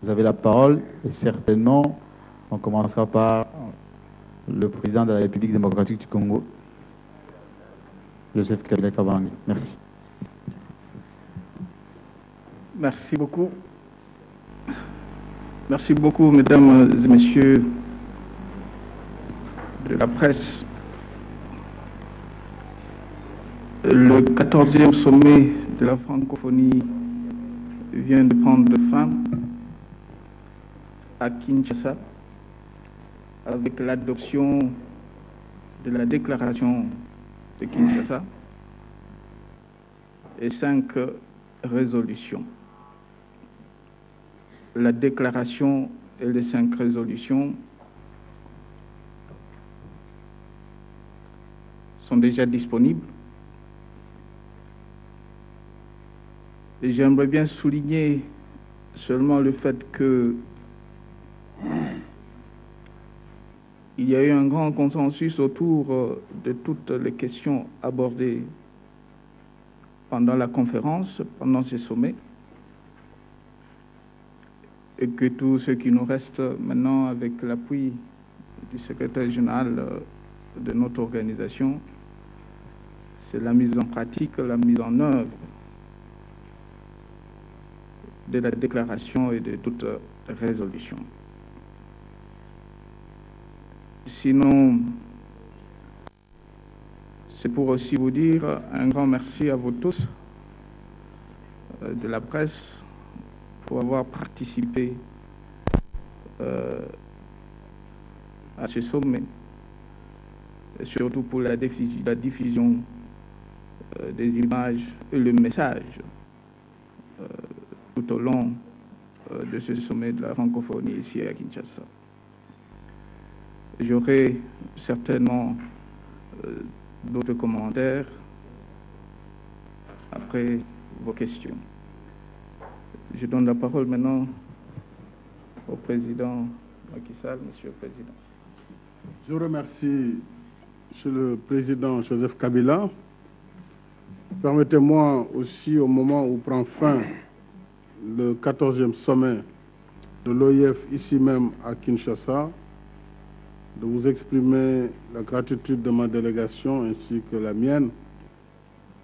Vous avez la parole et certainement, on commencera par le président de la République démocratique du Congo, Joseph Kabila Kabange. Merci. Merci beaucoup. Merci beaucoup, mesdames et messieurs de la presse. Le 14e sommet de la francophonie vient de prendre fin à Kinshasa avec l'adoption de la déclaration de Kinshasa et 5 résolutions. La déclaration et les 5 résolutions sont déjà disponibles. Et j'aimerais bien souligner seulement le fait que il y a eu un grand consensus autour de toutes les questions abordées pendant la conférence, pendant ces sommets, et que tout ce qui nous reste maintenant avec l'appui du secrétaire général de notre organisation, c'est la mise en pratique, la mise en œuvre de la déclaration et de toute résolution. Sinon, c'est pour aussi vous dire un grand merci à vous tous de la presse pour avoir participé à ce sommet, et surtout pour la diffusion des images et le message tout au long de ce sommet de la francophonie ici à Kinshasa. J'aurai certainement d'autres commentaires après vos questions. Je donne la parole maintenant au président Macky Sall. Monsieur le Président. Je vous remercie, Monsieur le Président Joseph Kabila. Permettez-moi aussi, au moment où prend fin le 14e sommet de l'OIF ici même à Kinshasa, de vous exprimer la gratitude de ma délégation ainsi que la mienne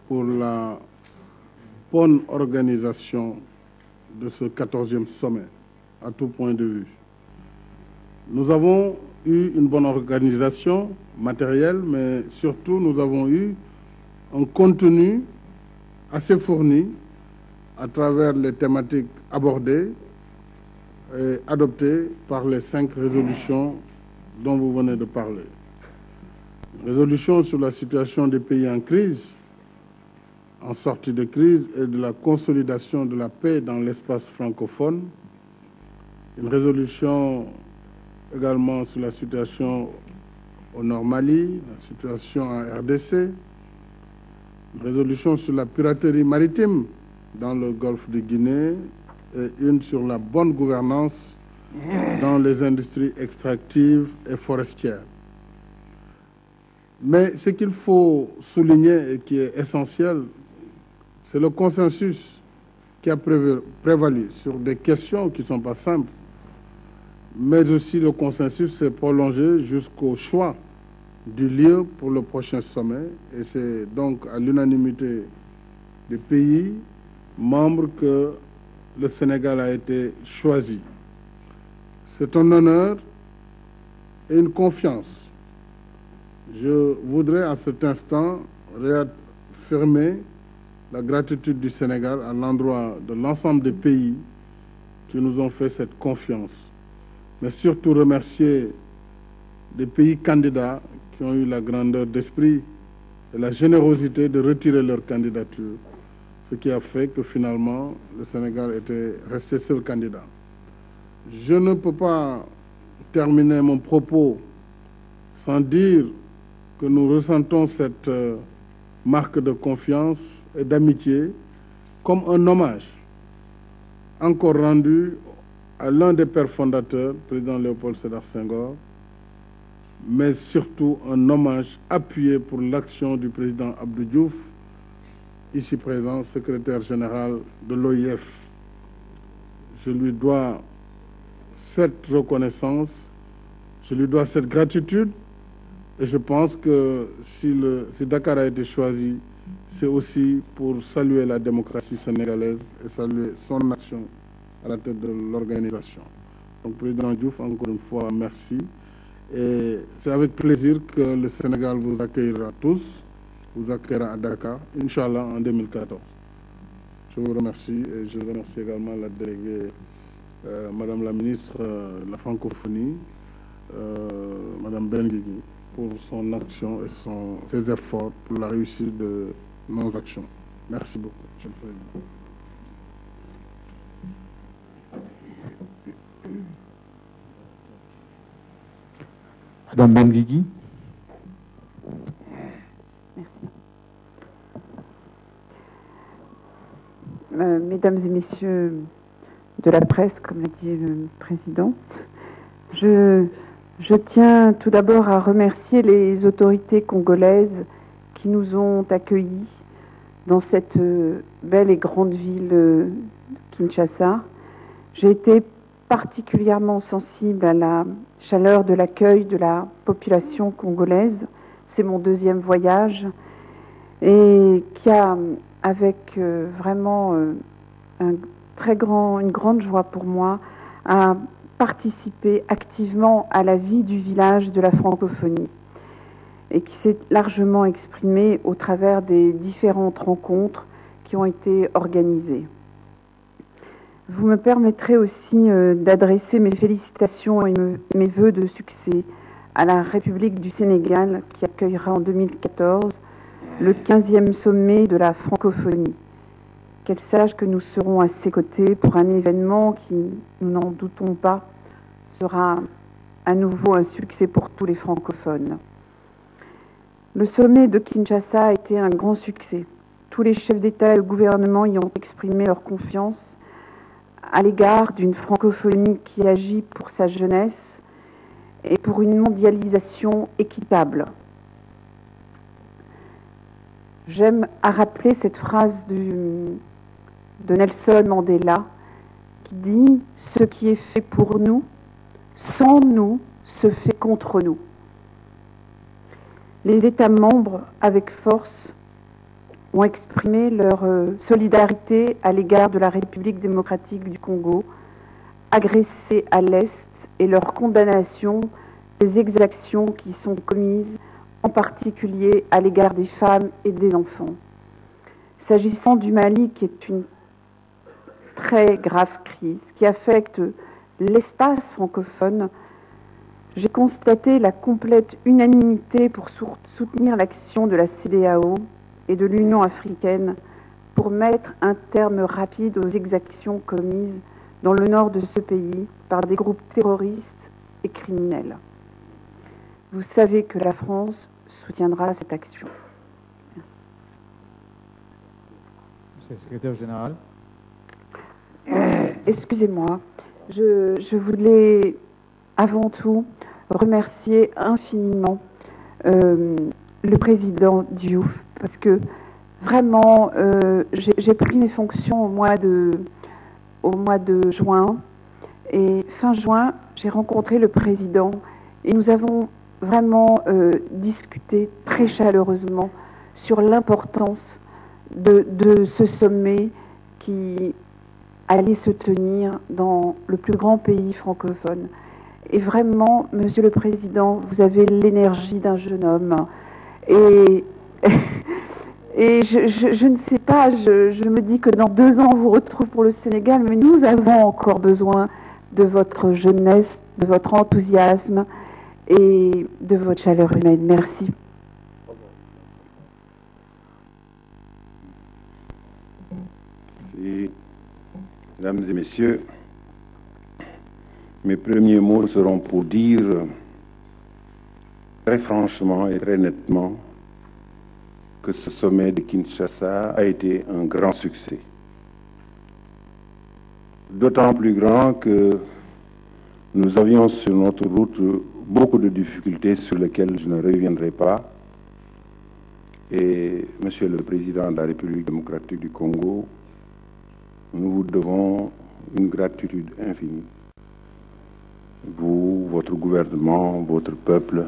pour la bonne organisation de ce 14e sommet, à tout point de vue. Nous avons eu une bonne organisation matérielle, mais surtout nous avons eu un contenu assez fourni à travers les thématiques abordées et adoptées par les 5 résolutions dont vous venez de parler. Résolution sur la situation des pays en crise, en sortie de crise et de la consolidation de la paix dans l'espace francophone. Une résolution également sur la situation au Nord Mali, la situation en RDC. Une résolution sur la piraterie maritime dans le golfe de Guinée et une sur la bonne gouvernance dans les industries extractives et forestières. Mais ce qu'il faut souligner et qui est essentiel, c'est le consensus qui a prévalu sur des questions qui ne sont pas simples, mais aussi le consensus s'est prolongé jusqu'au choix du lieu pour le prochain sommet. Et c'est donc à l'unanimité des pays membres que le Sénégal a été choisi. C'est un honneur et une confiance. Je voudrais à cet instant réaffirmer la gratitude du Sénégal à l'endroit de l'ensemble des pays qui nous ont fait cette confiance, mais surtout remercier des pays candidats qui ont eu la grandeur d'esprit et la générosité de retirer leur candidature, ce qui a fait que finalement le Sénégal était resté seul candidat. Je ne peux pas terminer mon propos sans dire que nous ressentons cette marque de confiance et d'amitié comme un hommage encore rendu à l'un des pères fondateurs, président Léopold Sédar Senghor, mais surtout un hommage appuyé pour l'action du président Abdou Diouf, ici présent, secrétaire général de l'OIF. Je lui dois cette reconnaissance, je lui dois cette gratitude. Et je pense que si Dakar a été choisi, c'est aussi pour saluer la démocratie sénégalaise et saluer son action à la tête de l'organisation. Donc, Président Diouf, encore une fois, merci. Et c'est avec plaisir que le Sénégal vous accueillera tous, vous accueillera à Dakar, Inch'Allah, en 2014. Je vous remercie et je remercie également la déléguée, Madame la ministre de la francophonie, Madame Benguigui, pour son action et ses efforts pour la réussite de nos actions. Merci beaucoup, Monsieur le Président. Madame Benguigui. Merci. Mesdames et messieurs de la presse, comme l'a dit le Président, je tiens tout d'abord à remercier les autorités congolaises qui nous ont accueillis dans cette belle et grande ville Kinshasa. J'ai été particulièrement sensible à la chaleur de l'accueil de la population congolaise. C'est mon deuxième voyage et qui a, avec vraiment une grande joie pour moi, à participer activement à la vie du village de la francophonie et qui s'est largement exprimée au travers des différentes rencontres qui ont été organisées. Vous me permettrez aussi d'adresser mes félicitations et mes vœux de succès à la République du Sénégal qui accueillera en 2014 le 15e sommet de la francophonie. Qu'elle sache que nous serons à ses côtés pour un événement qui, nous n'en doutons pas, sera à nouveau un succès pour tous les francophones. Le sommet de Kinshasa a été un grand succès. Tous les chefs d'État et de gouvernement y ont exprimé leur confiance à l'égard d'une francophonie qui agit pour sa jeunesse et pour une mondialisation équitable. J'aime à rappeler cette phrase de Nelson Mandela qui dit « Ce qui est fait pour nous, sans nous, se fait contre nous ». Les États membres, avec force, ont exprimé leur solidarité à l'égard de la République démocratique du Congo, agressée à l'Est, et leur condamnation des exactions qui sont commises, en particulier à l'égard des femmes et des enfants. S'agissant du Mali, qui est une très grave crise, qui affecte l'espace francophone, j'ai constaté la complète unanimité pour soutenir l'action de la CEDEAO et de l'Union africaine pour mettre un terme rapide aux exactions commises dans le nord de ce pays par des groupes terroristes et criminels. Vous savez que la France soutiendra cette action. Merci. Monsieur le secrétaire général. Excusez-moi, je voulais avant tout remercier infiniment le président Diouf, parce que vraiment, j'ai pris mes fonctions au mois de juin, et fin juin, j'ai rencontré le président, et nous avons vraiment discuté très chaleureusement sur l'importance de ce sommet qui allait se tenir dans le plus grand pays francophone. Et vraiment, Monsieur le Président, vous avez l'énergie d'un jeune homme. Et je ne sais pas, je me dis que dans 2 ans, on vous retrouve pour le Sénégal, mais nous avons encore besoin de votre jeunesse, de votre enthousiasme et de votre chaleur humaine. Merci. Merci. Mesdames et messieurs, mes premiers mots seront pour dire très franchement et très nettement que ce sommet de Kinshasa a été un grand succès. D'autant plus grand que nous avions sur notre route beaucoup de difficultés sur lesquelles je ne reviendrai pas. Et Monsieur le Président de la République démocratique du Congo, nous vous devons une gratitude infinie. vous, votre gouvernement, votre peuple.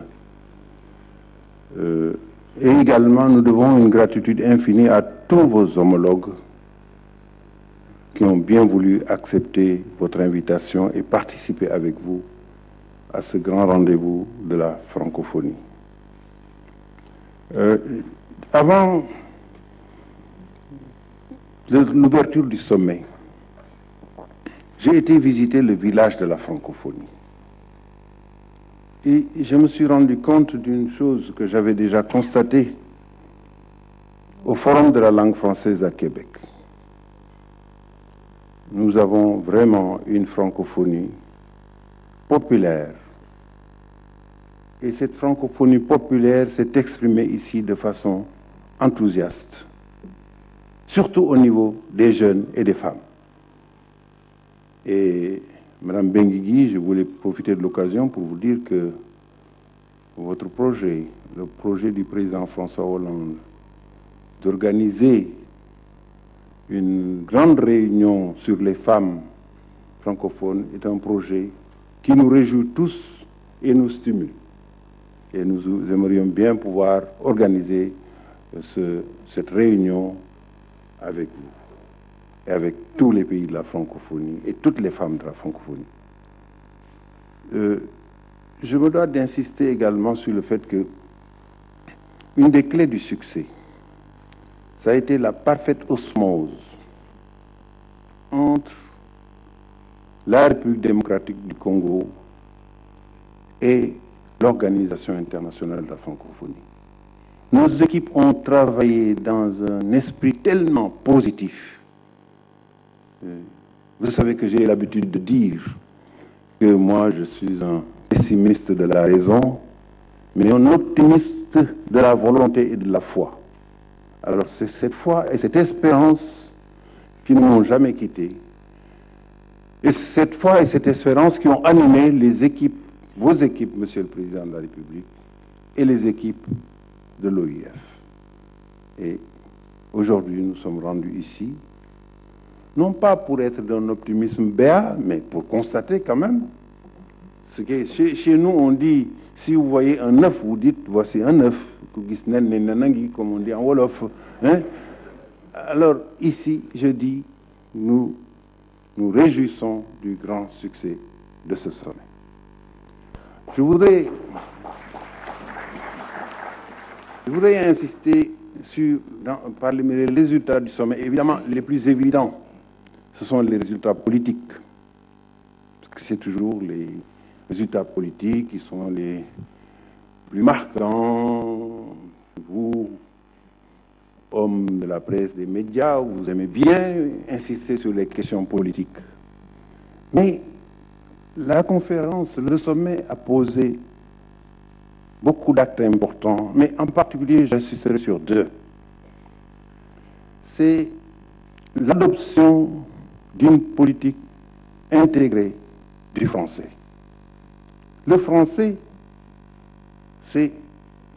Et également, nous devons une gratitude infinie à tous vos homologues qui ont bien voulu accepter votre invitation et participer avec vous à ce grand rendez-vous de la francophonie. Avant l'ouverture du sommet, j'ai été visiter le village de la francophonie. Et je me suis rendu compte d'une chose que j'avais déjà constatée au Forum de la langue française à Québec. Nous avons vraiment une francophonie populaire. Et cette francophonie populaire s'est exprimée ici de façon enthousiaste, surtout au niveau des jeunes et des femmes. Et Madame Benguigui, je voulais profiter de l'occasion pour vous dire que votre projet, le projet du président François Hollande, d'organiser une grande réunion sur les femmes francophones est un projet qui nous réjouit tous et nous stimule. Et nous aimerions bien pouvoir organiser cette réunion avec vous et avec tous les pays de la francophonie et toutes les femmes de la francophonie. Je me dois d'insister également sur le fait que une des clés du succès, ça a été la parfaite osmose entre la République démocratique du Congo et l'Organisation internationale de la francophonie. Nos équipes ont travaillé dans un esprit tellement positif. Vous savez que j'ai l'habitude de dire que moi je suis un pessimiste de la raison, mais un optimiste de la volonté et de la foi. Alors c'est cette foi et cette espérance qui ne m'ont jamais quitté. Et cette foi et cette espérance qui ont animé les équipes, vos équipes, Monsieur le Président de la République, et les équipes de l'OIF. Et aujourd'hui, nous sommes rendus ici, non pas pour être d'un optimisme béat, mais pour constater quand même ce que chez nous on dit, si vous voyez un œuf, vous dites voici un œuf, comme on dit en Wolof. Hein? Alors ici, je dis, nous nous réjouissons du grand succès de ce sommet. Je voudrais insister sur, parmi les résultats du sommet, évidemment les plus évidents, ce sont les résultats politiques. Parce que c'est toujours les résultats politiques qui sont les plus marquants. Vous, hommes de la presse, des médias, vous aimez bien insister sur les questions politiques. Mais la conférence, le sommet a posé beaucoup d'actes importants, mais en particulier, j'insisterai sur deux. C'est l'adoption d'une politique intégrée du français. Le français, c'est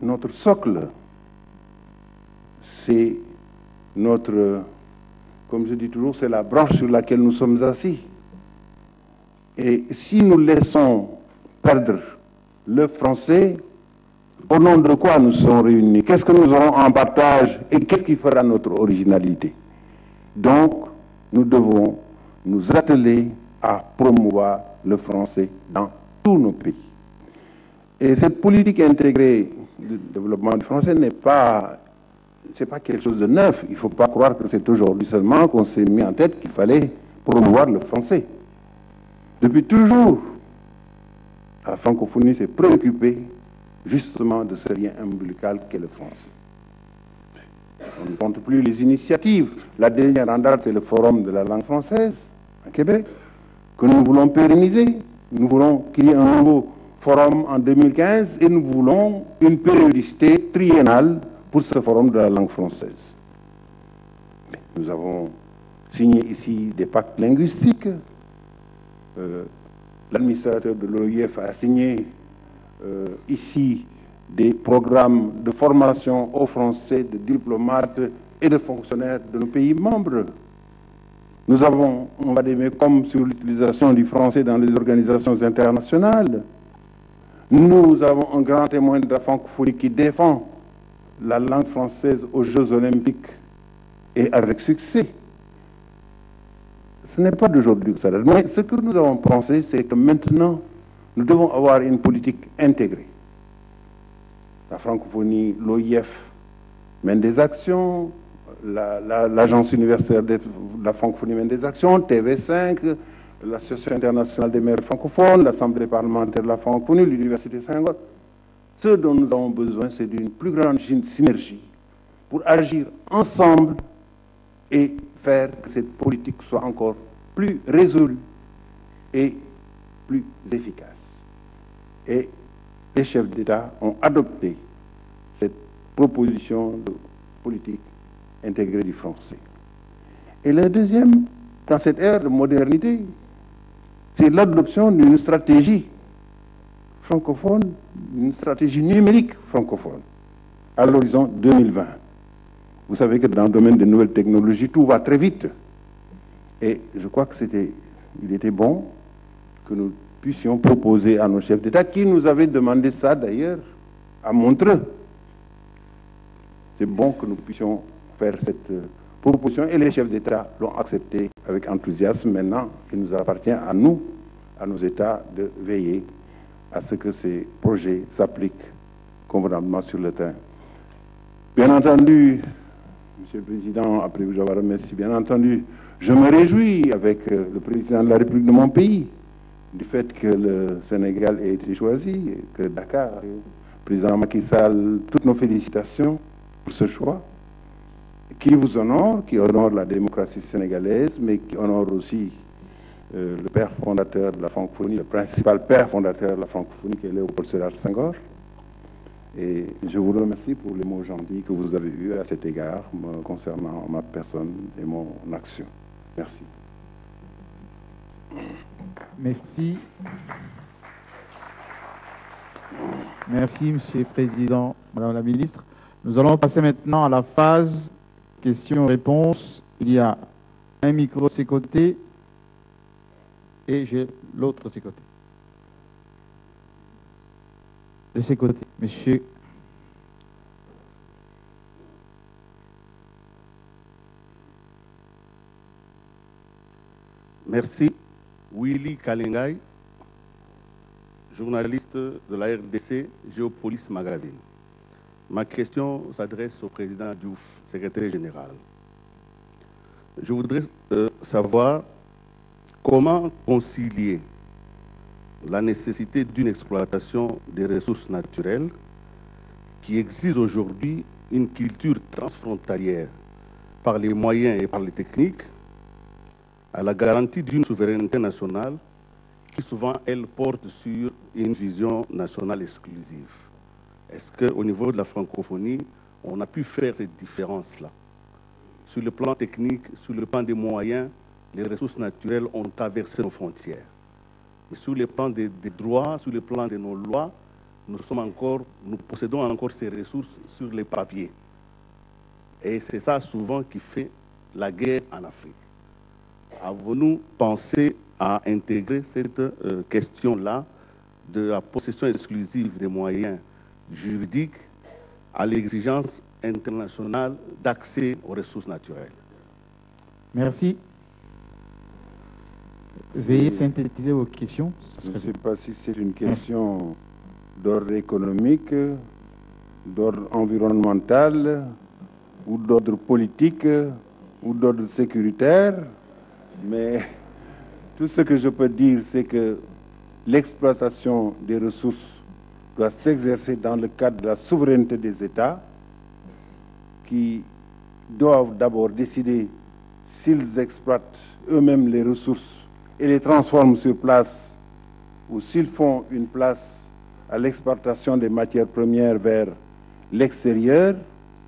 notre socle, c'est notre, comme je dis toujours, c'est la branche sur laquelle nous sommes assis. Et si nous laissons perdre le français, au nom de quoi nous serons réunis? Qu'est-ce que nous aurons en partage et qu'est-ce qui fera notre originalité? Donc, nous devons nous atteler à promouvoir le français dans tous nos pays. Et cette politique intégrée de développement du français n'est pas, c'est pas quelque chose de neuf. Il ne faut pas croire que c'est aujourd'hui seulement qu'on s'est mis en tête qu'il fallait promouvoir le français. Depuis toujours, la francophonie s'est préoccupée justement de ce lien ombilical qu'est le français. On ne compte plus les initiatives. La dernière en date, c'est le Forum de la langue française à Québec, que nous voulons pérenniser. Nous voulons qu'il y ait un nouveau forum en 2015 et nous voulons une périodicité triennale pour ce Forum de la langue française. Nous avons signé ici des pactes linguistiques. L'administrateur de l'OIF a signé ici des programmes de formation aux Français, de diplomates et de fonctionnaires de nos pays membres. Nous avons, on va dire, comme sur l'utilisation du français dans les organisations internationales, nous avons un grand témoin de la francophonie qui défend la langue française aux Jeux olympiques et avec succès. Ce n'est pas d'aujourd'hui que ça date. Mais ce que nous avons pensé, c'est que maintenant, nous devons avoir une politique intégrée. La francophonie, l'OIF mène des actions, l'Agence universitaire de la francophonie mène des actions, TV5, l'Association internationale des maires francophones, l'Assemblée parlementaire de la francophonie, l'Université Senghor. Ce dont nous avons besoin, c'est d'une plus grande synergie pour agir ensemble et faire que cette politique soit encore plus résolue et plus efficace. Et les chefs d'État ont adopté cette proposition de politique intégrée du français. Et le deuxième, dans cette ère de modernité, c'est l'adoption d'une stratégie francophone, une stratégie numérique francophone, à l'horizon 2020. Vous savez que dans le domaine des nouvelles technologies, tout va très vite. Et je crois il était bon que nous puissions proposer à nos chefs d'État, qui nous avaient demandé ça d'ailleurs à Montreux. C'est bon que nous puissions faire cette proposition et les chefs d'État l'ont accepté avec enthousiasme. Maintenant, il nous appartient à nous, à nos États, de veiller à ce que ces projets s'appliquent convenablement sur le terrain. Bien entendu, Monsieur le Président, après vous avoir remercié, bien entendu, je me réjouis avec le Président de la République de mon pays du fait que le Sénégal ait été choisi, et que Dakar, le Président Macky Sall, toutes nos félicitations pour ce choix, qui vous honore, qui honore la démocratie sénégalaise, mais qui honore aussi le père fondateur de la francophonie, le principal père fondateur de la francophonie, qui est Léopold Sédar Senghor. Et je vous remercie pour les mots gentils que vous avez eus à cet égard concernant ma personne et mon action. Merci. Merci. Merci, Monsieur le Président, Madame la Ministre. Nous allons passer maintenant à la phase questions-réponses. Il y a un micro de ses côtés et j'ai l'autre de ses côtés. De ses côtés, Monsieur. Merci. Willy Kalingay, journaliste de la RDC Géopolis Magazine. Ma question s'adresse au président Diouf, secrétaire général. Je voudrais savoir comment concilier la nécessité d'une exploitation des ressources naturelles qui exige aujourd'hui une culture transfrontalière par les moyens et par les techniques, à la garantie d'une souveraineté nationale qui souvent, elle, porte sur une vision nationale exclusive. Est-ce qu'au niveau de la francophonie, on a pu faire cette différence-là? Sur le plan technique, sur le plan des moyens, les ressources naturelles ont traversé nos frontières. Mais sur le plan des droits, sur le plan de nos lois, nous possédons encore ces ressources sur les papiers. Et c'est ça souvent qui fait la guerre en Afrique. Avons-nous pensé à intégrer cette question-là de la possession exclusive des moyens juridiques à l'exigence internationale d'accès aux ressources naturelles? Merci. Veuillez synthétiser vos questions. Je ne sais pas si c'est une question d'ordre économique, d'ordre environnemental, ou d'ordre politique, ou d'ordre sécuritaire, mais tout ce que je peux dire, c'est que l'exploitation des ressources doit s'exercer dans le cadre de la souveraineté des États, qui doivent d'abord décider s'ils exploitent eux-mêmes les ressources et les transforment sur place, ou s'ils font une place à l'exportation des matières premières vers l'extérieur,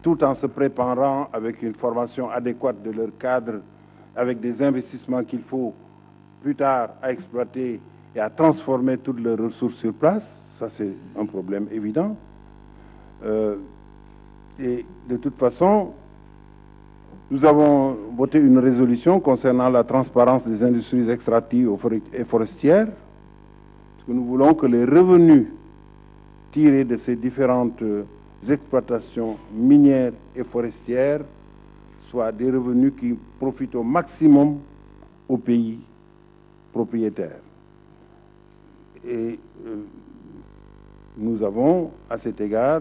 tout en se préparant avec une formation adéquate de leur cadre, avec des investissements qu'il faut plus tard à exploiter et à transformer toutes leurs ressources sur place. Ça, c'est un problème évident. Et de toute façon, Nous avons voté une résolution concernant la transparence des industries extractives et forestières, parce que nous voulons que les revenus tirés de ces différentes exploitations minières et forestières soient des revenus qui profitent au maximum aux pays propriétaires. Et nous avons, à cet égard,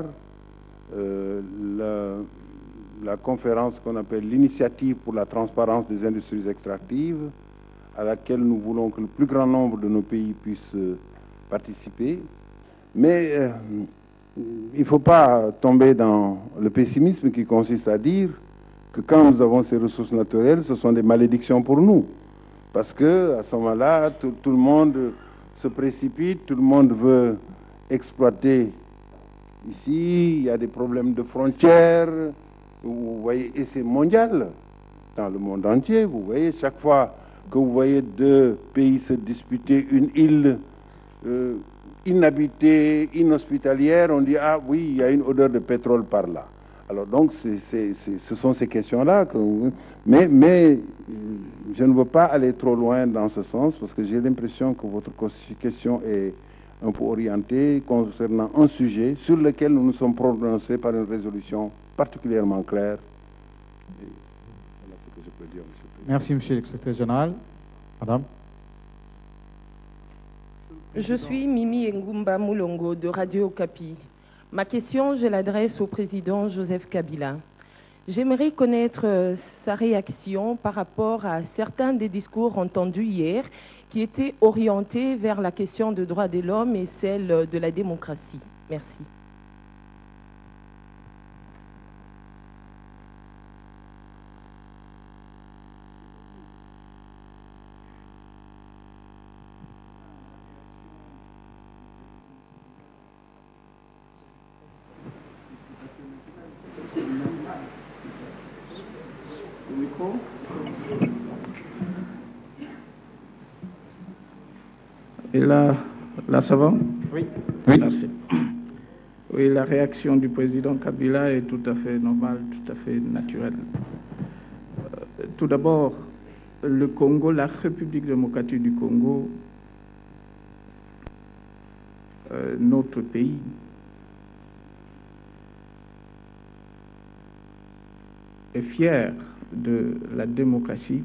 la conférence qu'on appelle l'initiative pour la transparence des industries extractives, à laquelle nous voulons que le plus grand nombre de nos pays puissent participer. Mais il ne faut pas tomber dans le pessimisme qui consiste à dire que quand nous avons ces ressources naturelles, ce sont des malédictions pour nous. Parce qu'à ce moment-là, tout le monde se précipite, tout le monde veut exploiter. Ici, il y a des problèmes de frontières, vous voyez, et c'est mondial, dans le monde entier. Vous voyez, chaque fois que vous voyez deux pays se disputer une île inhabitée, inhospitalière, on dit, ah oui, il y a une odeur de pétrole par là. Alors donc, ce sont ces questions-là. Mais je ne veux pas aller trop loin dans ce sens, parce que j'ai l'impression que votre question est un peu orientée concernant un sujet sur lequel nous nous sommes prononcés par une résolution particulièrement claire. Et voilà ce que je peux dire, Monsieur le Président. Merci, Monsieur le Secrétaire général. Madame. Je suis Mimi Ngumba Moulongo de Radio Okapi. Ma question, je l'adresse au président Joseph Kabila. J'aimerais connaître sa réaction par rapport à certains des discours entendus hier qui étaient orientés vers la question des droits de l'homme et celle de la démocratie. Merci. Et là, ça va? Oui. Merci. Oui, la réaction du président Kabila est tout à fait normale, tout à fait naturelle. Tout d'abord, le Congo, la République démocratique du Congo, notre pays, est fier de la démocratie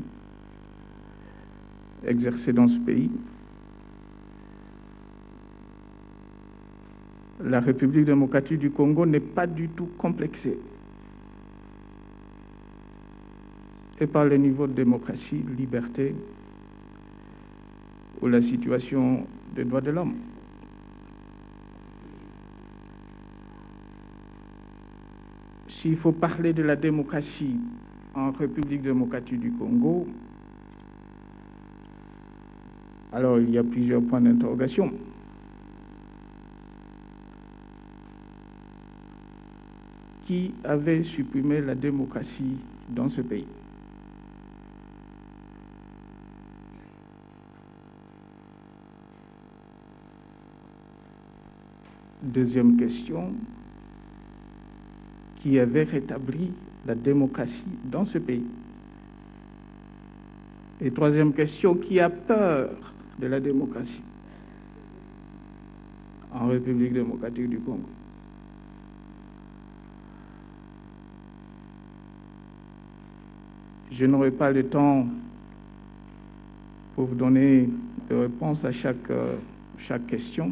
exercée dans ce pays. La République démocratique du Congo n'est pas du tout complexée et par le niveau de démocratie, de liberté ou la situation des droits de l'homme. S'il faut parler de la démocratie en République démocratique du Congo, alors il y a plusieurs points d'interrogation. Qui avait supprimé la démocratie dans ce pays? Deuxième question, qui avait rétabli la démocratie dans ce pays? Et troisième question, qui a peur de la démocratie en République démocratique du Congo? Je n'aurai pas le temps pour vous donner des réponses à chaque question.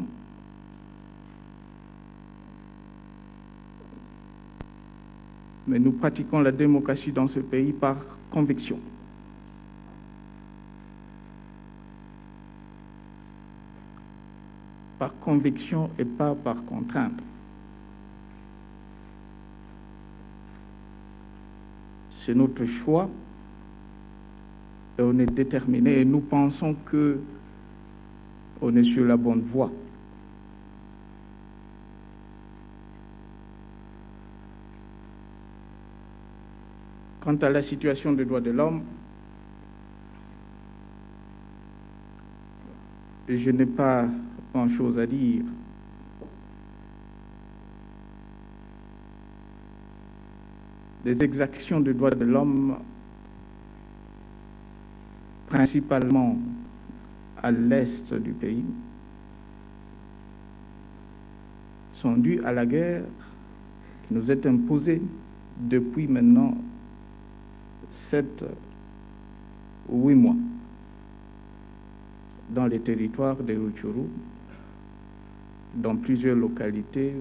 Mais nous pratiquons la démocratie dans ce pays par conviction. Par conviction et pas par contrainte. C'est notre choix. Et on est déterminé et nous pensons que on est sur la bonne voie. Quant à la situation des droits de l'homme, je n'ai pas grand-chose à dire. des exactions de droits de l'homme, principalement à l'est du pays, sont dues à la guerre qui nous est imposée depuis maintenant 7 ou 8 mois dans les territoires de Rutshuru, dans plusieurs localités,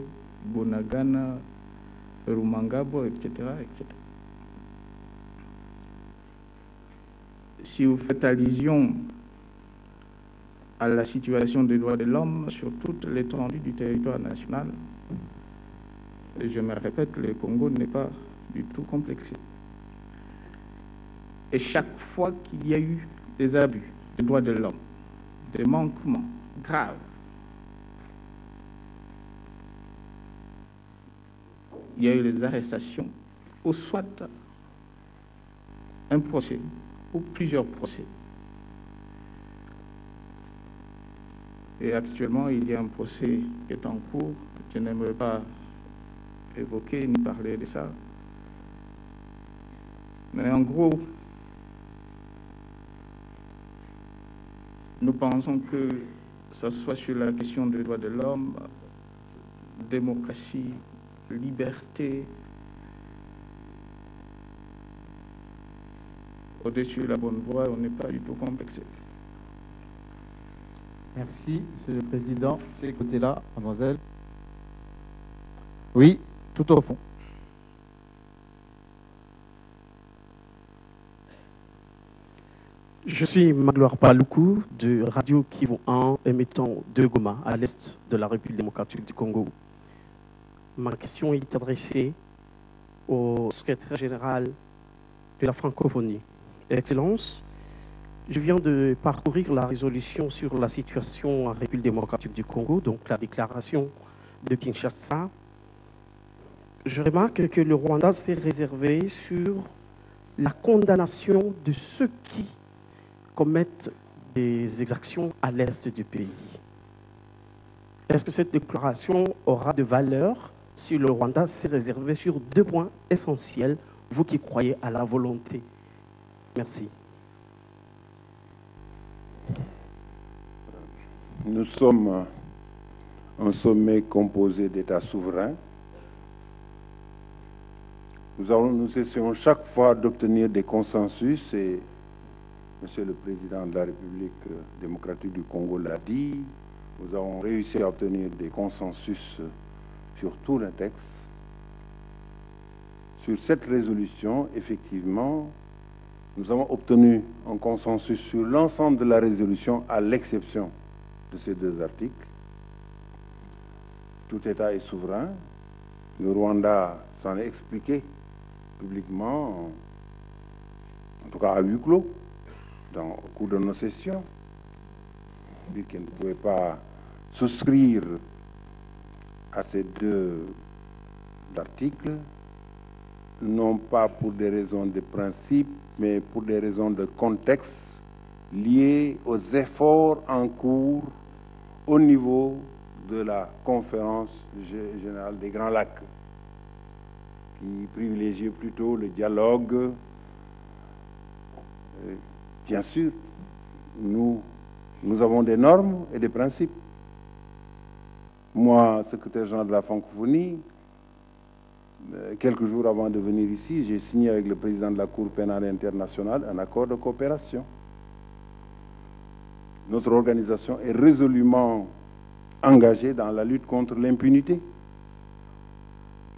Bunagana, Rumangabo, etc., etc. Si vous faites allusion à la situation des droits de l'homme sur toute l'étendue du territoire national, je me répète, le Congo n'est pas du tout complexé. Et chaque fois qu'il y a eu des abus des droits de l'homme, des manquements graves, il y a eu les arrestations, ou soit un procès, ou plusieurs procès. Et actuellement, il y a un procès qui est en cours. Je n'aimerais pas évoquer ni parler de ça. Mais en gros, nous pensons que ce soit sur la question des droits de l'homme, démocratie, liberté, au-dessus de la bonne voie, on n'est pas du tout complexé. Merci, Monsieur le Président. C'est côté-là, mademoiselle. Oui, tout au fond. Je suis Magloire Paloukou de Radio Kivu 1, émettant de Goma, à l'est de la République démocratique du Congo. Ma question est adressée au secrétaire général de la francophonie. Excellence, je viens de parcourir la résolution sur la situation en République démocratique du Congo, donc la déclaration de Kinshasa. Je remarque que le Rwanda s'est réservé sur la condamnation de ceux qui commettent des exactions à l'est du pays. Est-ce que cette déclaration aura de valeur si le Rwanda s'est réservé sur 2 points essentiels, vous qui croyez à la volonté? Merci. Nous sommes un sommet composé d'États souverains. Nous essayons chaque fois d'obtenir des consensus et Monsieur le Président de la République démocratique du Congo l'a dit, nous avons réussi à obtenir des consensus sur tout le texte. Sur cette résolution, effectivement, nous avons obtenu un consensus sur l'ensemble de la résolution à l'exception de ces 2 articles. Tout État est souverain. Le Rwanda s'en est expliqué publiquement, en tout cas à huis clos, au cours de nos sessions, dit qu'il ne pouvait pas souscrire à ces 2 articles, non pas pour des raisons de principe, mais pour des raisons de contexte liées aux efforts en cours au niveau de la conférence générale des Grands Lacs, qui privilégie plutôt le dialogue. Bien sûr, nous avons des normes et des principes. Moi, secrétaire général de la francophonie, quelques jours avant de venir ici, j'ai signé avec le président de la Cour pénale internationale un accord de coopération. Notre organisation est résolument engagée dans la lutte contre l'impunité.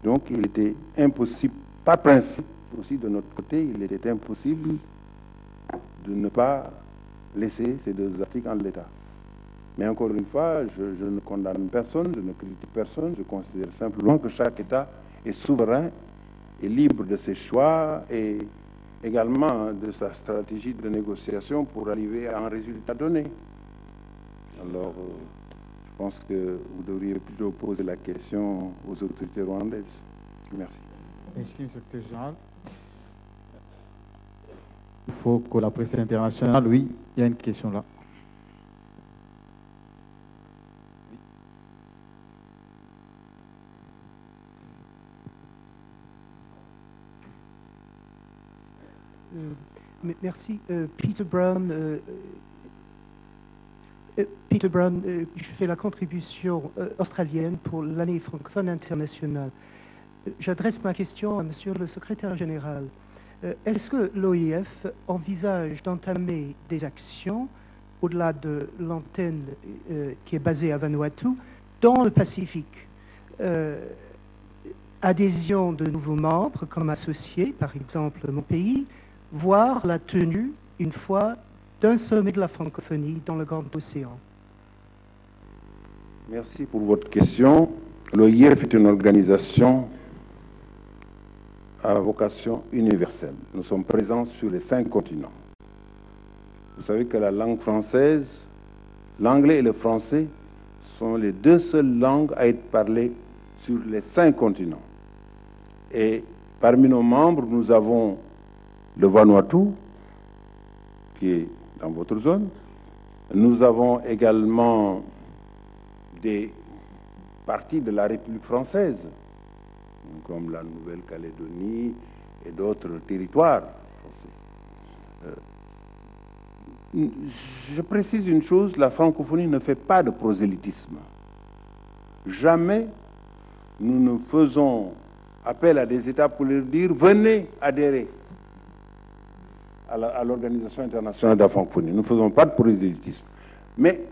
Donc, il était impossible, par principe aussi de notre côté, il était impossible de ne pas laisser ces 2 articles en l'état. Mais encore une fois, je ne condamne personne, je ne critique personne, je considère simplement que chaque État est souverain et libre de ses choix et également de sa stratégie de négociation pour arriver à un résultat donné. Alors, je pense que vous devriez plutôt poser la question aux autorités rwandaises. Merci. Merci, secrétaire général. Il faut que la presse internationale, oui, il y a une question là. Merci. Peter Brown, je fais la contribution australienne pour l'année francophone internationale. J'adresse ma question à Monsieur le secrétaire général. Est-ce que l'OIF envisage d'entamer des actions au-delà de l'antenne qui est basée à Vanuatu dans le Pacifique? Adhésion de nouveaux membres comme associés, par exemple mon pays, voire la tenue une fois d'un sommet de la francophonie dans le Grand Océan. Merci pour votre question. L'OIF est une organisation à vocation universelle. Nous sommes présents sur les 5 continents. Vous savez que la langue française, l'anglais et le français sont les 2 seules langues à être parlées sur les 5 continents. Et parmi nos membres, nous avons le Vanuatu, qui est dans votre zone. Nous avons également des parties de la République française, comme la Nouvelle-Calédonie et d'autres territoires français. Je précise une chose, la francophonie ne fait pas de prosélytisme. Jamais nous ne faisons appel à des États pour leur dire « venez adhérer » à l'Organisation internationale de la francophonie. Nous ne faisons pas de prosélytisme. Mais,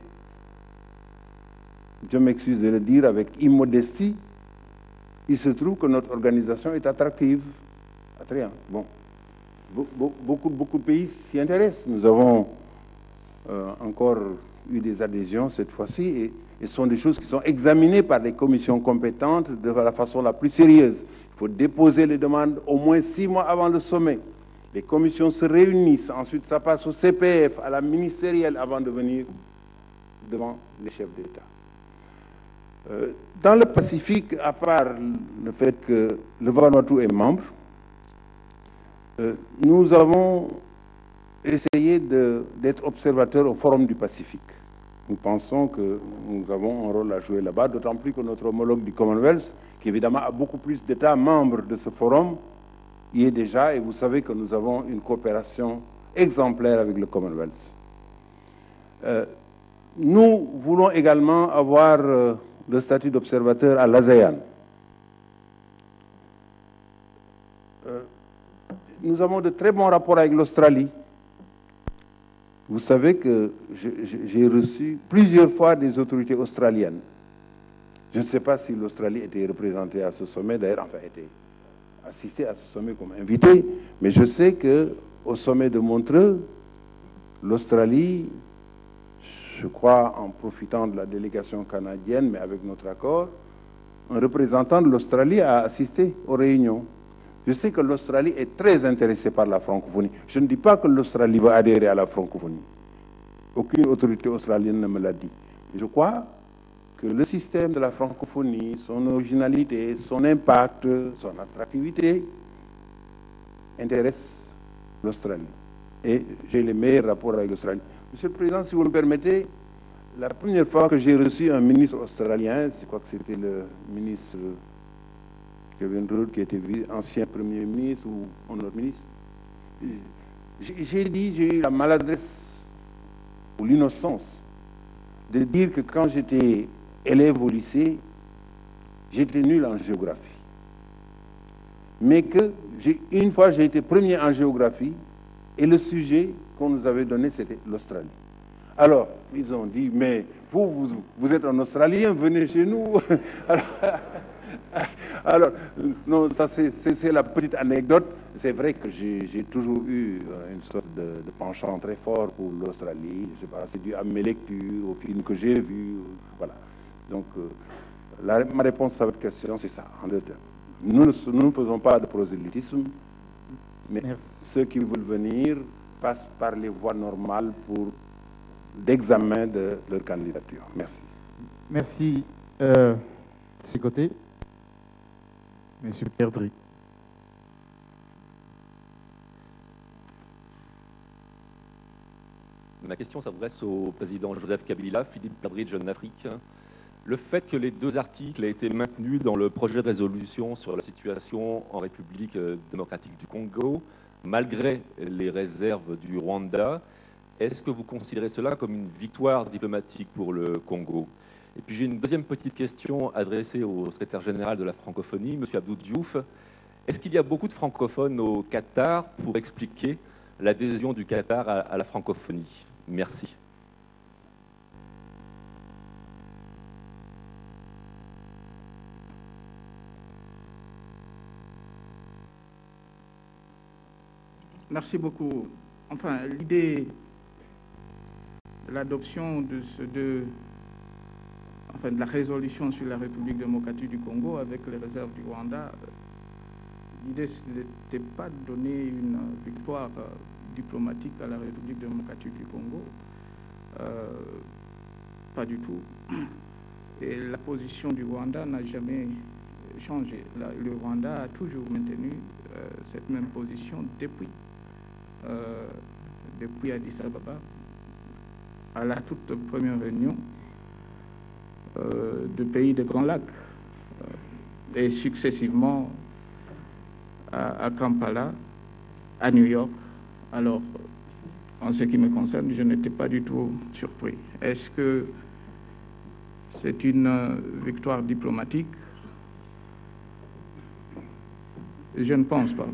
je m'excuse de le dire avec immodestie, il se trouve que notre organisation est attractive. Attrayant. Bon. Beaucoup de pays s'y intéressent. Nous avons encore eu des adhésions cette fois-ci et ce sont des choses qui sont examinées par des commissions compétentes de la façon la plus sérieuse. Il faut déposer les demandes au moins 6 mois avant le sommet. Les commissions se réunissent, ensuite ça passe au CPF, à la ministérielle, avant de venir devant les chefs d'État. Dans le Pacifique, à part le fait que le Vanuatu est membre, nous avons essayé d'être observateurs au Forum du Pacifique. Nous pensons que nous avons un rôle à jouer là-bas, d'autant plus que notre homologue du Commonwealth, qui évidemment a beaucoup plus d'États membres de ce forum, y est déjà, et vous savez que nous avons une coopération exemplaire avec le Commonwealth. Nous voulons également avoir le statut d'observateur à l'ASEAN. Nous avons de très bons rapports avec l'Australie. Vous savez que j'ai reçu plusieurs fois des autorités australiennes. Je ne sais pas si l'Australie était représentée à ce sommet, d'ailleurs, enfin, était assistée à ce sommet comme invitée, mais je sais qu'au sommet de Montreux, l'Australie, je crois en profitant de la délégation canadienne, mais avec notre accord, un représentant de l'Australie a assisté aux réunions. Je sais que l'Australie est très intéressée par la francophonie. Je ne dis pas que l'Australie va adhérer à la francophonie. Aucune autorité australienne ne me l'a dit. Je crois que le système de la francophonie, son originalité, son impact, son attractivité, intéresse l'Australie. Et j'ai les meilleurs rapports avec l'Australie. Monsieur le Président, si vous le permettez, la première fois que j'ai reçu un ministre australien, je crois que c'était le ministre Kevin Rudd, qui était ancien Premier ministre ou un autre ministre, j'ai eu la maladresse ou l'innocence de dire que quand j'étais élève au lycée, j'étais nul en géographie. Mais que une fois j'ai été premier en géographie et le sujet qu'on nous avait donné c'était l'Australie. Alors, ils ont dit, mais vous êtes un Australien, venez chez nous. Alors, non, ça c'est la petite anecdote. C'est vrai que j'ai toujours eu une sorte de penchant très fort pour l'Australie. Je sais pas, c'est dû à mes lectures, aux films que j'ai vus, voilà. Donc, ma réponse à votre question, c'est ça, en 2 termes. Nous ne faisons pas de prosélytisme, mais ceux qui veulent venir passent par les voies normales d'examen de leur candidature. Merci. Merci. De ce côté, Monsieur Perdry. Ma question s'adresse au président Joseph Kabila, Philippe Perdry de Jeune Afrique. Le fait que les 2 articles aient été maintenus dans le projet de résolution sur la situation en République démocratique du Congo malgré les réserves du Rwanda. Est-ce que vous considérez cela comme une victoire diplomatique pour le Congo? Et puis j'ai une deuxième petite question adressée au secrétaire général de la francophonie, M. Abdou Diouf. Est-ce qu'il y a beaucoup de francophones au Qatar pour expliquer l'adhésion du Qatar à la francophonie? Merci. Merci beaucoup. Enfin, l'idée de l'adoption de la résolution sur la République démocratique du Congo avec les réserves du Rwanda, l'idée n'était pas de donner une victoire diplomatique à la République démocratique du Congo. Pas du tout. Et la position du Rwanda n'a jamais changé. Le Rwanda a toujours maintenu cette même position depuis Addis Ababa, à la toute première réunion de pays des Grands Lacs, et successivement à Kampala, à New York. Alors, en ce qui me concerne, je n'étais pas du tout surpris. Est-ce que c'est une victoire diplomatique? Je ne pense pas.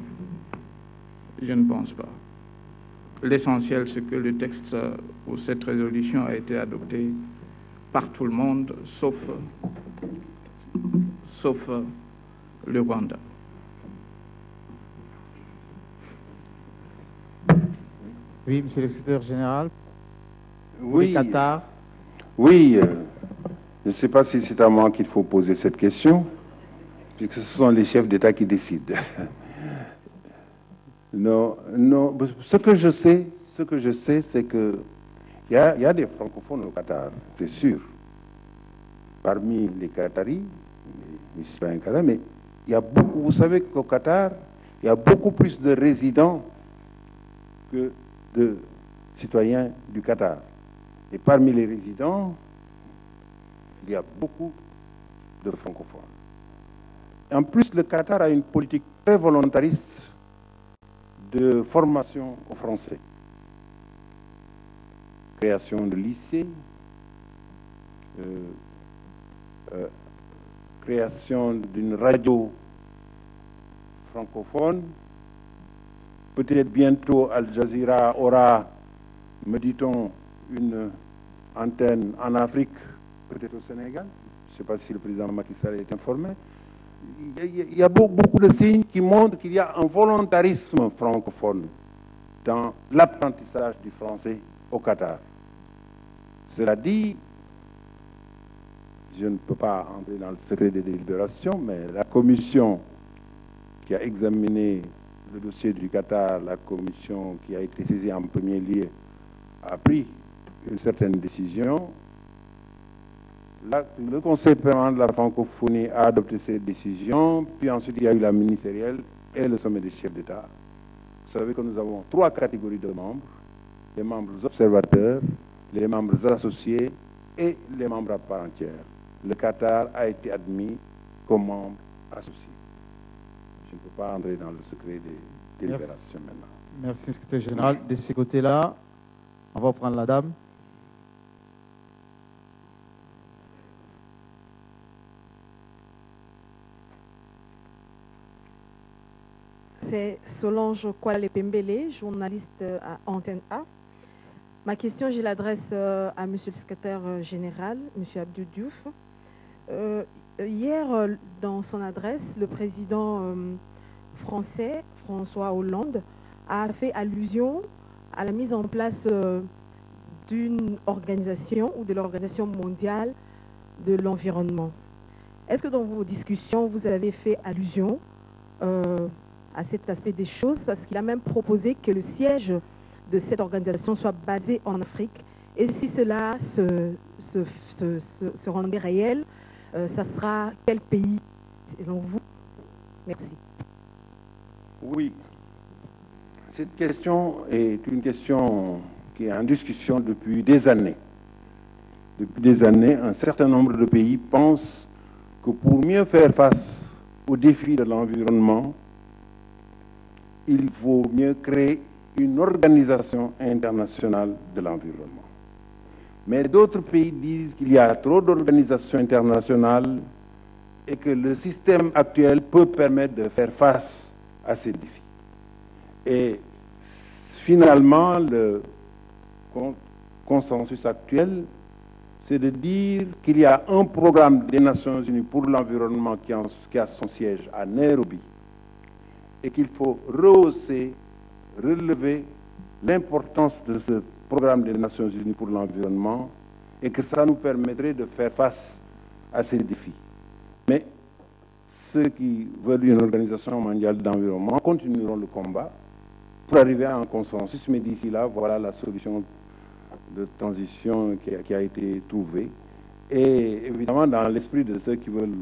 Je ne pense pas. L'essentiel, c'est que le texte ou cette résolution a été adoptée par tout le monde, sauf le Rwanda. Oui, monsieur le secrétaire général. Oui, le Qatar. Oui, je ne sais pas si c'est à moi qu'il faut poser cette question, puisque ce sont les chefs d'État qui décident. Non, non. Ce que je sais, c'est que il y a des francophones au Qatar, c'est sûr. Parmi les Qataris, les citoyens qataris, mais il y a beaucoup. Vous savez qu'au Qatar, il y a beaucoup plus de résidents que de citoyens du Qatar. Et parmi les résidents, il y a beaucoup de francophones. En plus, le Qatar a une politique très volontariste de formation aux Français. Création de lycées, création d'une radio francophone. Peut-être bientôt Al Jazeera aura, me dit-on, une antenne en Afrique, peut-être au Sénégal. Je ne sais pas si le président Macky Sall est informé. Il y a beaucoup de signes qui montrent qu'il y a un volontarisme francophone dans l'apprentissage du français au Qatar. Cela dit, je ne peux pas entrer dans le secret des délibérations, mais la commission qui a examiné le dossier du Qatar, la commission qui a été saisie en premier lieu, a pris une certaine décision. Le Conseil permanent de la francophonie a adopté cette décision, puis ensuite il y a eu la ministérielle et le sommet des chefs d'État. Vous savez que nous avons 3 catégories de membres: les membres observateurs, les membres associés et les membres à part entière. Le Qatar a été admis comme membre associé. Je ne peux pas entrer dans le secret des délibérations maintenant. Merci, secrétaire général. De ce côté-là, on va prendre la dame. C'est Solange Kwale Pembele, journaliste à Antenne A. Ma question, je l'adresse à Monsieur le secrétaire général, Monsieur Abdou Diouf. Hier, dans son adresse, le président français, François Hollande, a fait allusion à la mise en place d'une organisation ou de l'Organisation mondiale de l'environnement. Est-ce que dans vos discussions, vous avez fait allusion à cet aspect des choses? Parce qu'il a même proposé que le siège de cette organisation soit basé en Afrique. Et si cela se rendait réel, ça sera quel pays selon vous? Merci. Oui. Cette question est une question qui est en discussion depuis des années. Depuis des années, un certain nombre de pays pensent que pour mieux faire face aux défis de l'environnement, il vaut mieux créer une organisation internationale de l'environnement. Mais d'autres pays disent qu'il y a trop d'organisations internationales et que le système actuel peut permettre de faire face à ces défis. Et finalement, le consensus actuel, c'est de dire qu'il y a un programme des Nations Unies pour l'environnement qui a son siège à Nairobi et qu'il faut rehausser, relever l'importance de ce programme des Nations Unies pour l'environnement et que ça nous permettrait de faire face à ces défis. Mais ceux qui veulent une organisation mondiale d'environnement continueront le combat pour arriver à un consensus, mais d'ici là, voilà la solution de transition qui a été trouvée. Et évidemment, dans l'esprit de ceux qui veulent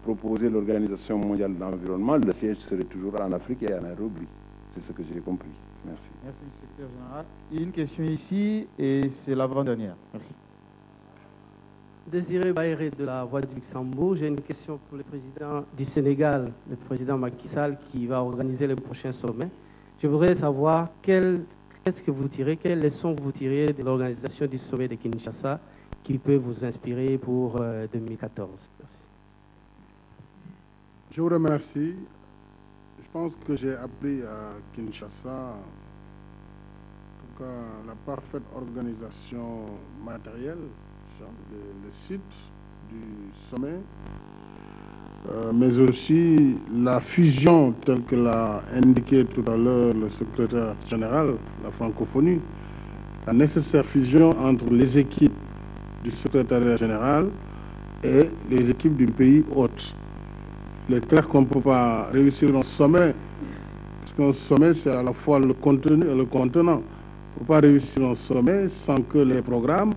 proposer l'Organisation mondiale de l'environnement, le siège serait toujours en Afrique et à Nairobi. C'est ce que j'ai compris. Merci. Merci, M. le secrétaire général. Il y a une question ici et c'est l'avant-dernière. Merci. Désiré Baéré de la Voix du Luxembourg. J'ai une question pour le président du Sénégal, le président Macky Sall, qui va organiser le prochain sommet. Je voudrais savoir qu'est-ce que vous tirez, quelles leçons vous tirez de l'organisation du sommet de Kinshasa qui peut vous inspirer pour 2014. Merci. Je vous remercie. Je pense que j'ai appris à Kinshasa, en tout cas, la parfaite organisation matérielle, le site du sommet, mais aussi la fusion telle que l'a indiqué tout à l'heure le secrétaire général, la francophonie, la nécessaire fusion entre les équipes du secrétariat général et les équipes du pays hôte. Il est clair qu'on ne peut pas réussir un sommet, parce qu'un sommet, c'est à la fois le contenu et le contenant. On ne peut pas réussir un sommet sans que les programmes,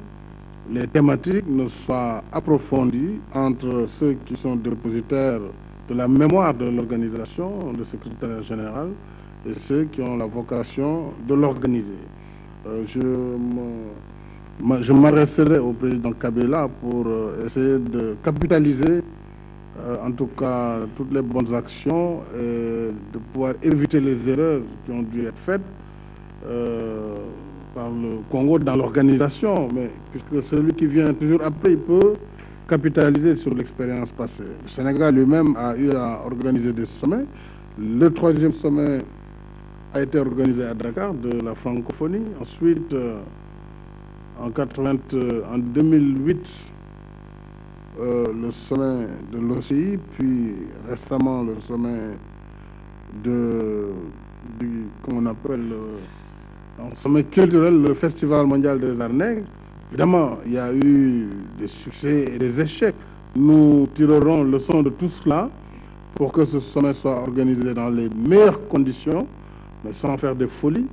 les thématiques ne soient approfondies entre ceux qui sont dépositaires de la mémoire de l'organisation, le secrétariat général, et ceux qui ont la vocation de l'organiser. Je m'adresserai au président Kabila pour essayer de capitaliser en tout cas toutes les bonnes actions et de pouvoir éviter les erreurs qui ont dû être faites par le Congo dans l'organisation, mais puisque celui qui vient toujours après, il peut capitaliser sur l'expérience passée. Le Sénégal lui-même a eu à organiser des sommets. Le 3e sommet a été organisé à Dakar de la francophonie. Ensuite, en 2008, le sommet de l'OCI, puis récemment le sommet comment on appelle, un sommet culturel, le Festival mondial des arts nègres. Évidemment, il y a eu des succès et des échecs. Nous tirerons leçon de tout cela pour que ce sommet soit organisé dans les meilleures conditions, mais sans faire des folies,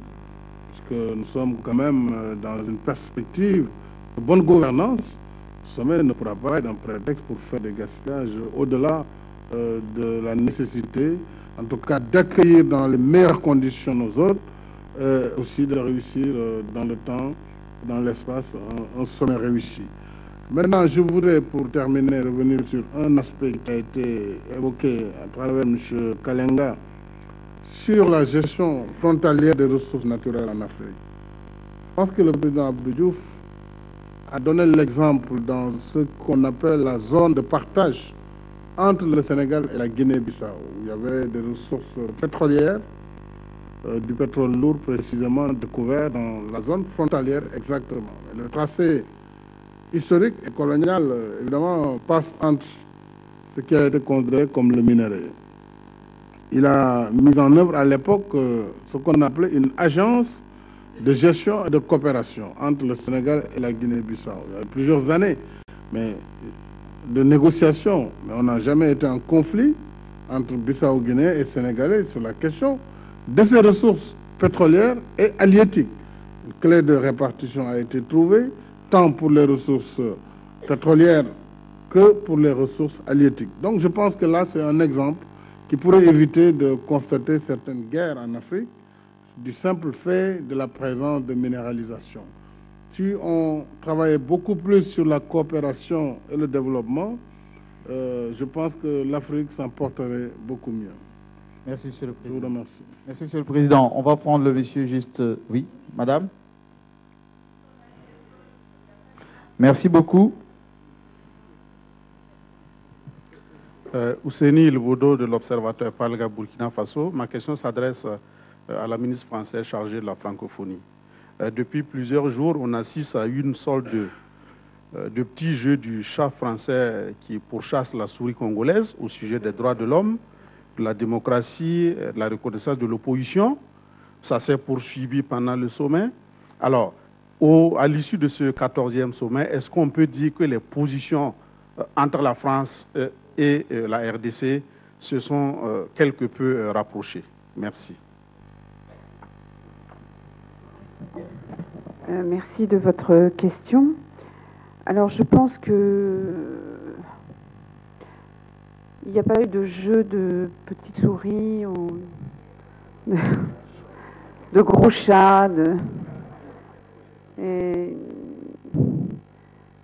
puisque nous sommes quand même dans une perspective de bonne gouvernance. Ce sommet ne pourra pas être un prétexte pour faire des gaspillages au-delà de la nécessité, en tout cas, d'accueillir dans les meilleures conditions nos hôtes, aussi de réussir dans le temps, dans l'espace, un sommet réussi. Maintenant, je voudrais, pour terminer, revenir sur un aspect qui a été évoqué à travers M. Kalenga, sur la gestion frontalière des ressources naturelles en Afrique. Je pense que le président Abdou Diouf a donné l'exemple dans ce qu'on appelle la zone de partage entre le Sénégal et la Guinée-Bissau, où il y avait des ressources pétrolières, du pétrole lourd précisément découvert dans la zone frontalière exactement. Et le tracé historique et colonial, évidemment, passe entre ce qui a été considéré comme le minerai. Il a mis en œuvre à l'époque ce qu'on appelait une agence de gestion et de coopération entre le Sénégal et la Guinée-Bissau. Il y a plusieurs années de négociations, mais on n'a jamais été en conflit entre Bissau-Guinée et Sénégalais sur la question de ces ressources pétrolières et halieutiques. Une clé de répartition a été trouvée, tant pour les ressources pétrolières que pour les ressources halieutiques. Donc je pense que là, c'est un exemple qui pourrait éviter de constater certaines guerres en Afrique du simple fait de la présence de minéralisation. Si on travaillait beaucoup plus sur la coopération et le développement, je pense que l'Afrique s'en porterait beaucoup mieux. Merci, Monsieur le Président. Je vous remercie. Merci, Monsieur le Président. On va prendre le monsieur juste... Oui, Madame. Merci beaucoup. Ousseini Ilboudo de l'Observatoire Palga Burkina Faso. Ma question s'adresse à la ministre française chargée de la francophonie. Depuis plusieurs jours, on assiste à une sorte de petit jeu du chat français qui pourchasse la souris congolaise au sujet des droits de l'homme, de la démocratie, de la reconnaissance de l'opposition. Ça s'est poursuivi pendant le sommet. Alors, à l'issue de ce 14e sommet, est-ce qu'on peut dire que les positions entre la France et la RDC se sont quelque peu rapprochées? Merci. Merci de votre question. Alors, je pense que il n'y a pas eu de jeu de petites souris ou de gros chats.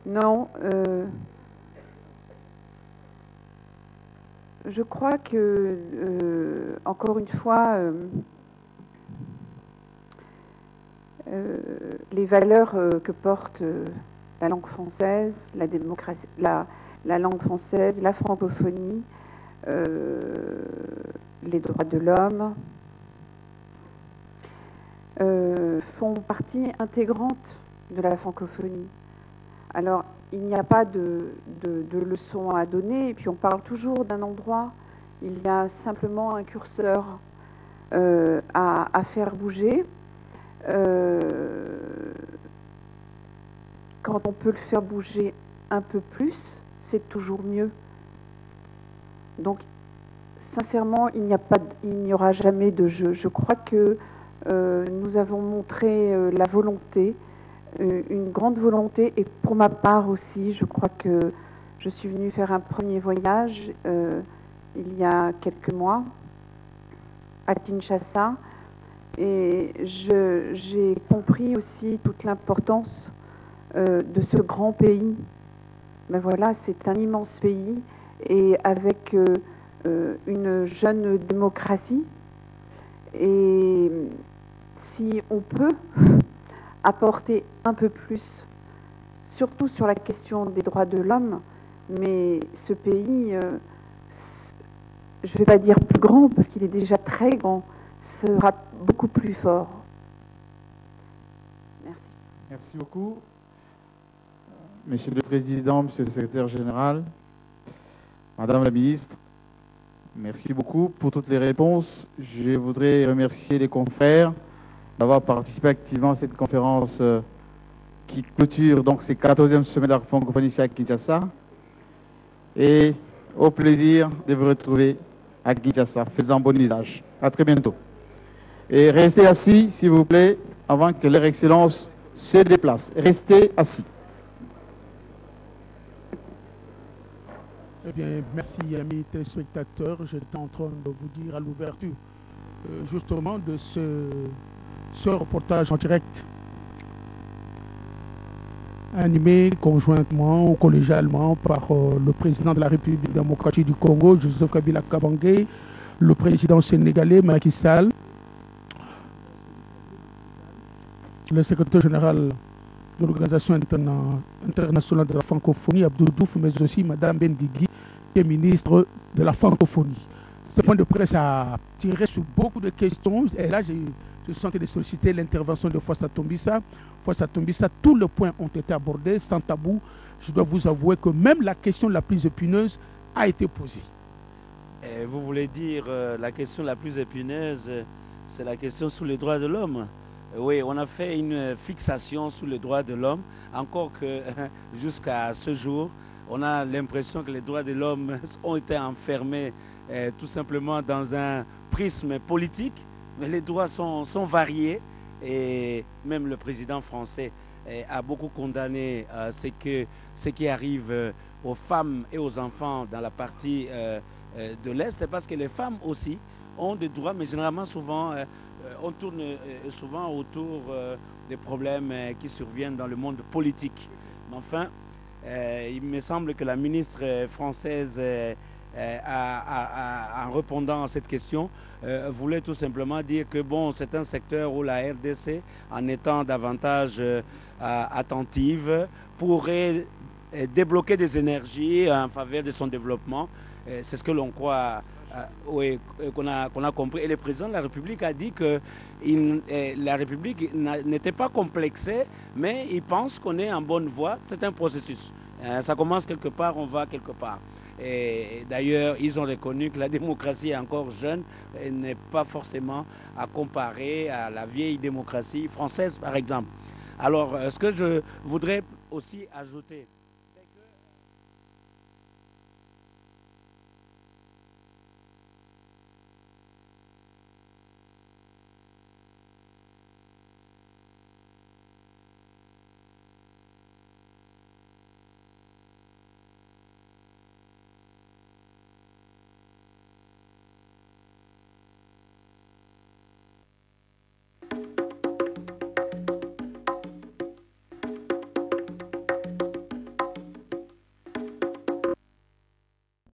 Non. Je crois que, encore une fois, les valeurs que porte la langue française, la démocratie, la langue française, la francophonie, les droits de l'homme, font partie intégrante de la francophonie. Alors, il n'y a pas de leçon à donner, et puis on parle toujours d'un endroit, il y a simplement un curseur à faire bouger. Quand on peut le faire bouger un peu plus, c'est toujours mieux. Donc, sincèrement, il n'y aura jamais de jeu. Je crois que nous avons montré la volonté, une grande volonté, et pour ma part aussi, je crois que je suis venue faire un premier voyage il y a quelques mois à Kinshasa, et j'ai compris aussi toute l'importance de ce grand pays. Ben voilà, c'est un immense pays, et avec une jeune démocratie. Et si on peut apporter un peu plus, surtout sur la question des droits de l'homme, mais ce pays, je ne vais pas dire plus grand, parce qu'il est déjà très grand, sera beaucoup plus fort. Merci. Merci beaucoup. Monsieur le Président, Monsieur le Secrétaire Général, Madame la Ministre, merci beaucoup pour toutes les réponses. Je voudrais remercier les confrères d'avoir participé activement à cette conférence qui clôture donc ces 14e semaines de la francophonie ici à Kinshasa. Et au plaisir de vous retrouver à Kinshasa. Faisant bon usage. À très bientôt. Et restez assis, s'il vous plaît, avant que leur Excellence se déplace. Restez assis. Eh bien, merci, amis téléspectateurs. J'étais en train de vous dire à l'ouverture, justement, de ce reportage en direct, animé conjointement ou collégialement par le président de la République démocratique du Congo, Joseph Kabila Kabange, le président sénégalais Macky Sall, le secrétaire général de l'Organisation internationale de la francophonie, Abdou Diouf, mais aussi Mme Ben Guigui, qui est ministre de la francophonie. Ce point de presse a tiré sur beaucoup de questions, et là, je sentais de solliciter l'intervention de Fossa Tombissa. Fossa Tombissa, tous les points ont été abordés sans tabou. Je dois vous avouer que même la question la plus épineuse a été posée. Et vous voulez dire la question la plus épineuse, c'est la question sur les droits de l'homme? Oui, on a fait une fixation sur les droits de l'homme, encore que jusqu'à ce jour, on a l'impression que les droits de l'homme ont été enfermés tout simplement dans un prisme politique, mais les droits sont variés, et même le président français a beaucoup condamné ce qui arrive aux femmes et aux enfants dans la partie de l'Est, parce que les femmes aussi ont des droits, mais généralement souvent on tourne souvent autour des problèmes qui surviennent dans le monde politique. Mais enfin, il me semble que la ministre française en répondant à cette question, voulait tout simplement dire que bon, c'est un secteur où la RDC, en étant davantage attentive, pourrait débloquer des énergies en faveur de son développement. C'est ce que l'on croit, oui, qu'on a compris. Et le président de la République a dit que la République n'était pas complexée, mais il pense qu'on est en bonne voie. C'est un processus. Ça commence quelque part, on va quelque part. Et d'ailleurs, ils ont reconnu que la démocratie est encore jeune et n'est pas forcément à comparer à la vieille démocratie française, par exemple. Alors, ce que je voudrais aussi ajouter,